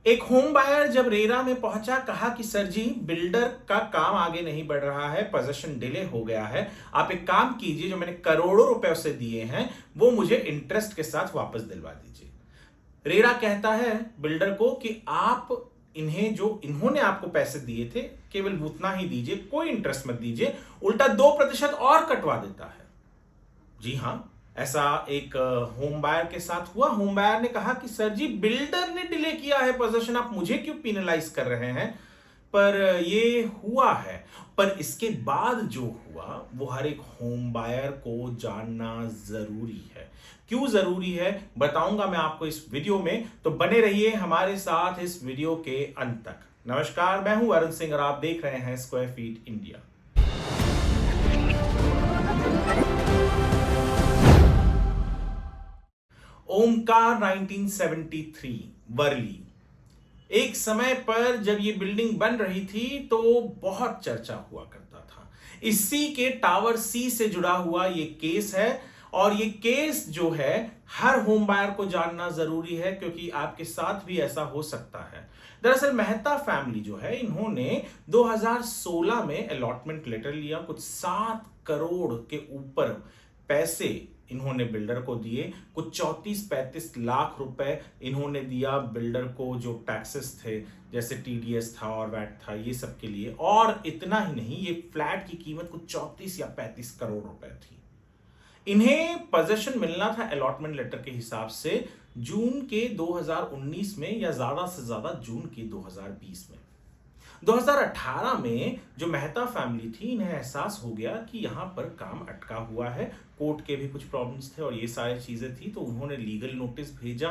एक home buyer जब RERA में पहुंचा, कहा कि सर जी, बिल्डर का काम आगे नहीं बढ़ रहा है, पोजीशन डिले हो गया है। आप एक काम कीजिए, जो मैंने करोड़ों रुपए उसे दिए हैं वो मुझे इंटरेस्ट के साथ वापस दिलवा दीजिए। रेरा कहता है बिल्डर को कि आप इन्हें, जो इन्होंने आपको पैसे दिए थे, केवल उतना ही दीजिए, कोई इंटरेस्ट मत दीजिए, उल्टा 2% और कटवा देता है। जी हां, ऐसा एक होम बायर के साथ हुआ। होम बायर ने कहा कि सर जी, बिल्डर ने डिले किया है पोजीशन, आप मुझे क्यों पेनलाइज कर रहे हैं? पर ये हुआ है। पर इसके बाद जो हुआ वो हर एक होम बायर को जानना जरूरी है। क्यों जरूरी है बताऊंगा मैं आपको इस वीडियो में, तो बने रहिए हमारे साथ इस वीडियो के अंत तक। नमस्कार, मैं हूं वरुण सिंह और आप देख रहे हैं square feet India. Omkar 1973 Worli. एक समय पर जब ये बिल्डिंग बन रही थी तो बहुत चर्चा हुआ करता था। इसी के टावर सी से जुड़ा हुआ ये केस है, और ये केस जो है हर होम बायर को जानना जरूरी है, क्योंकि आपके साथ भी ऐसा हो सकता है। दरअसल मेहता फैमिली जो है, इन्होंने 2016 में अलॉटमेंट लेटर लिया। कुछ 7 करोड़ के ऊपर पैसे इन्होंने बिल्डर को दिए। कुछ 34-35 लाख रुपए इन्होंने दिया बिल्डर को, जो टैक्सेस थे, जैसे टीडीएस था और वैट था, ये सब के लिए। और इतना ही नहीं, ये फ्लैट की कीमत कुछ 34 या 35 करोड़ रुपए थी। इन्हें पोजीशन मिलना था अलॉटमेंट लेटर के हिसाब से जून के 2019 में, या ज्यादा से ज्यादा जून के 2020 में। 2018 में जो मेहता फैमिली थी, इन्हें एहसास हो गया कि यहां पर काम अटका हुआ है, कोर्ट के भी कुछ प्रॉब्लम्स थे और ये सारी चीजें थी। तो उन्होंने लीगल नोटिस भेजा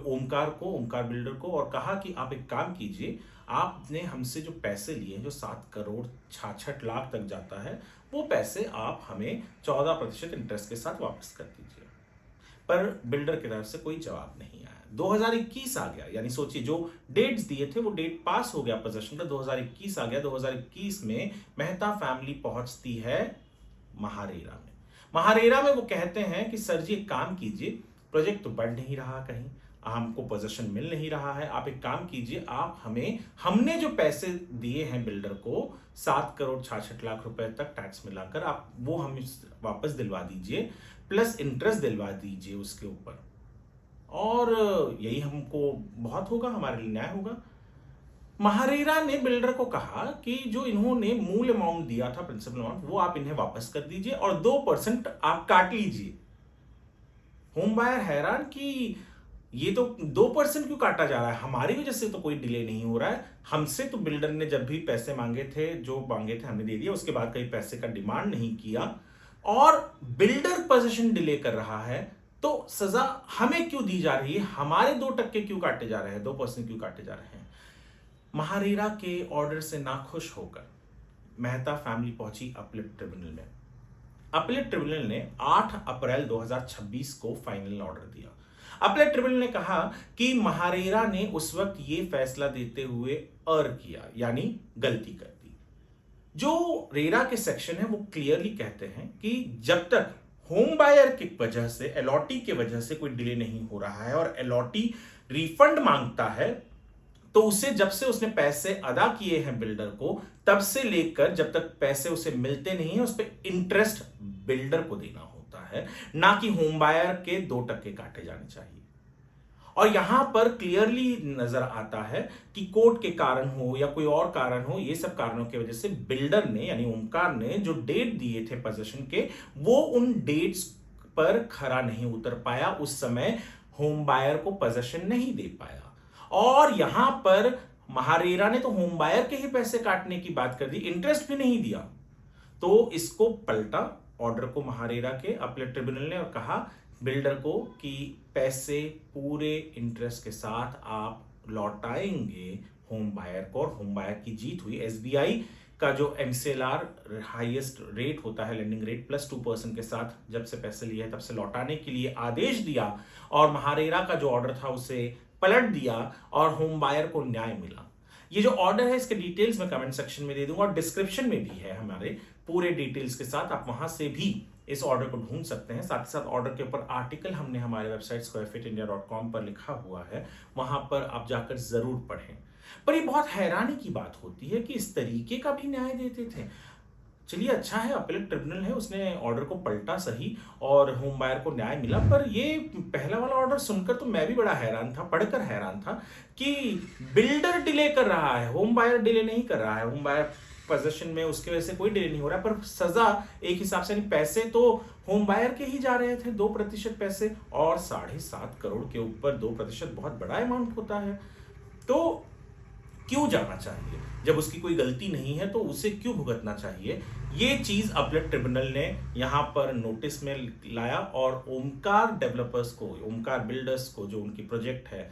ओमकार बिल्डर को, और कहा कि आप एक काम कीजिए, आपने हमसे जो पैसे लिए, जो 7 करोड़ 66 लाख तक जाता है, वो पैसे आप हमें 14% इंटरेस्ट के साथ वापस कर दीजिए। पर बिल्डर की तरफ से कोई जवाब नहीं आया। 2021 आ गया, यानी सोचिए, जो डेट्स दिए थे वो डेट पास हो गया पोजीशन का, 2021 आ गया। 2021 में मेहता फैमिली पहुंचती है महारेरा में। महारेरा में वो कहते हैं कि सर जी, एक काम कीजिए, प्रोजेक्ट तो बढ़ नहीं रहा, कहीं हमको पोजीशन मिल नहीं रहा है। आप एक काम कीजिए, आप हमें, हमने जो पैसे दिए हैं बिल्डर को 7 करोड़ 66 लाख रुपए तक टैक्स मिलाकर, आप वो हमें वापस दिलवा दीजिए, प्लस इंटरेस्ट दिलवा दीजिए उसके ऊपर, और यही हमको बहुत होगा, हमारे लिए न्याय होगा। महारेरा ने बिल्डर को कहा कि जो इन्होंने मूल अमाउंट दिया था, प्रिंसिपल अमाउंट, वो आप इन्हें वापस कर दीजिए और 2% आप काट लीजिए। होम बायर हैरान कि ये तो 2% क्यों काटा जा रहा है, हमारी वजह से तो कोई डिले नहीं हो रहा है। हमसे तो बिल्डर ने जब भी पैसे मांगे थे, जो मांगे थे हमने दे दिया, उसके बाद कहीं पैसे का डिमांड नहीं किया, और बिल्डर पोजीशन डिले कर रहा है, तो सजा हमें क्यों दी जा रही है, हमारे 2% क्यों काटे जा रहे हैं, 2% क्यों काटे जा रहे हैं। महारेरा के ऑर्डर से नाखुश होकर मेहता फैमिली पहुंची अपीलेट ट्रिब्यूनल में। अपीलेट ट्रिब्यूनल ने 8 अप्रैल 2026 को फाइनल ऑर्डर दिया। अपीलेट ट्रिब्यूनल ने कहा कि महारेरा ने उस वक्त ये फैसला देते हुए किया, यानी गलती कर दी। जो रेरा के सेक्शन है वो क्लियरली कहते हैं कि जब तक होम बायर की वजह से, अलॉटी की वजह से कोई डिले नहीं हो रहा है और अलॉटी रिफंड मांगता है, तो उसे, जब से उसने पैसे अदा किए हैं बिल्डर को, तब से लेकर जब तक पैसे उसे मिलते नहीं है, उस पर इंटरेस्ट बिल्डर को देना होता है, ना कि होम बायर के 2% काटे जाने चाहिए। और यहां पर क्लियरली नजर आता है कि कोर्ट के कारण हो या कोई और कारण हो, ये सब कारणों की वजह से बिल्डर ने, यानी ओमकार ने, जो डेट दिए थे पोजीशन के, वो उन डेट्स पर खरा नहीं उतर पाया। उस समय होम बायर को पोजीशन नहीं दे पाया, और यहां पर महारेरा ने तो होम बायर के ही पैसे काटने की बात कर दी, इंटरेस्ट भी नहीं दिया। तो इसको पलटा ऑर्डर को महारेरा के अपीलेट ट्रिब्यूनल ने, और कहा बिल्डर को कि पैसे पूरे इंटरेस्ट के साथ आप लौटाएंगे होम बायर को, और होम बायर की जीत हुई। एसबीआई का जो एमसीएलआर हाईएस्ट रेट होता है, लेंडिंग रेट, प्लस 2% के साथ जब से पैसे लिए तब से लौटाने के लिए आदेश दिया, और महारेरा का जो ऑर्डर था उसे पलट दिया, और होम बायर को न्याय मिला। ये जो ऑर्डर है, इसके डिटेल्स मैं कमेंट सेक्शन में दे दूंगा, और डिस्क्रिप्शन में भी है हमारे पूरे डिटेल्स के साथ, आप वहां से भी इस ऑर्डर को ढूंढ सकते हैं। साथ ही साथ ऑर्डर के ऊपर आर्टिकल हमने हमारे वेबसाइट squarefeetindia.com पर लिखा हुआ है, वहां पर आप जाकर जरूर पढ़ें। पर ये बहुत हैरानी की बात होती है कि इस तरीके का भी न्याय देते थे। चलिए अच्छा है, अपीलेट ट्रिब्यूनल है, उसने ऑर्डर को पलटा सही और होम बायर को न्याय मिला। पर ये पहला वाला ऑर्डर सुनकर तो मैं भी बड़ा हैरान था, पढ़कर हैरान था कि बिल्डर डिले कर रहा है, होम बायर डिले नहीं कर रहा है। होम बायर पोजीशन में उसके वजह से कोई डिले नहीं हो रहा है, पर सजा एक हिसाब से नहीं, पैसे तो होम बायर के ही जा रहे थे, 2% पैसे, और 7.5 करोड़ के ऊपर 2% बहुत बड़ा अमाउंट होता है। तो क्यों जाना चाहिए? जब उसकी कोई गलती नहीं है तो उसे क्यों भुगतना चाहिए? ये चीज अपीलेट ट्रिब्यूनल ने यहां पर नोटिस में लाया और ओमकार डेवलपर्स को, ओमकार बिल्डर्स को, जो उनकी प्रोजेक्ट है,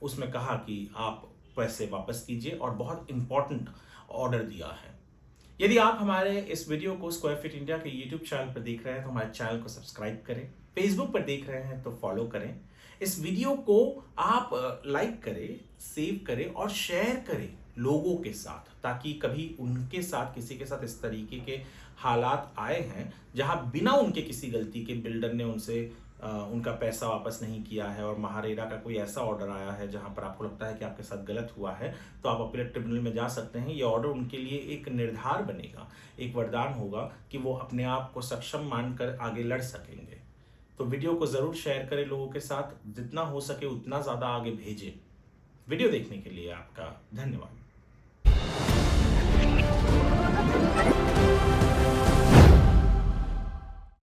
उसमें कहा कि आप पैसे वापस कीजिए, और बहुत इंपॉर्टेंट ऑर्डर दिया है। यदि आप हमारे इस वीडियो को स्क्वायर फीट इंडिया के यूट्यूब चैनल पर देख रहे हैं तो हमारे चैनल को सब्सक्राइब करें, फेसबुक पर देख रहे हैं तो फॉलो करें, इस वीडियो को आप लाइक करें, सेव करें और शेयर करें लोगों के साथ, ताकि कभी उनके साथ, किसी के साथ इस तरीके के हालात आए हैं जहां बिना उनके किसी गलती के बिल्डर ने उनसे उनका पैसा वापस नहीं किया है, और महारेरा का कोई ऐसा ऑर्डर आया है जहां पर आपको लगता है कि आपके साथ गलत हुआ है, तो आप अपीलेट ट्रिब्यूनल में जा सकते हैं। ये ऑर्डर उनके लिए एक निर्धार बनेगा, एक वरदान होगा कि वो अपने आप को सक्षम मानकर आगे लड़ सकेंगे। तो वीडियो को जरूर शेयर करें लोगों के साथ, जितना हो सके उतना ज्यादा आगे भेजें। वीडियो देखने के लिए आपका धन्यवाद।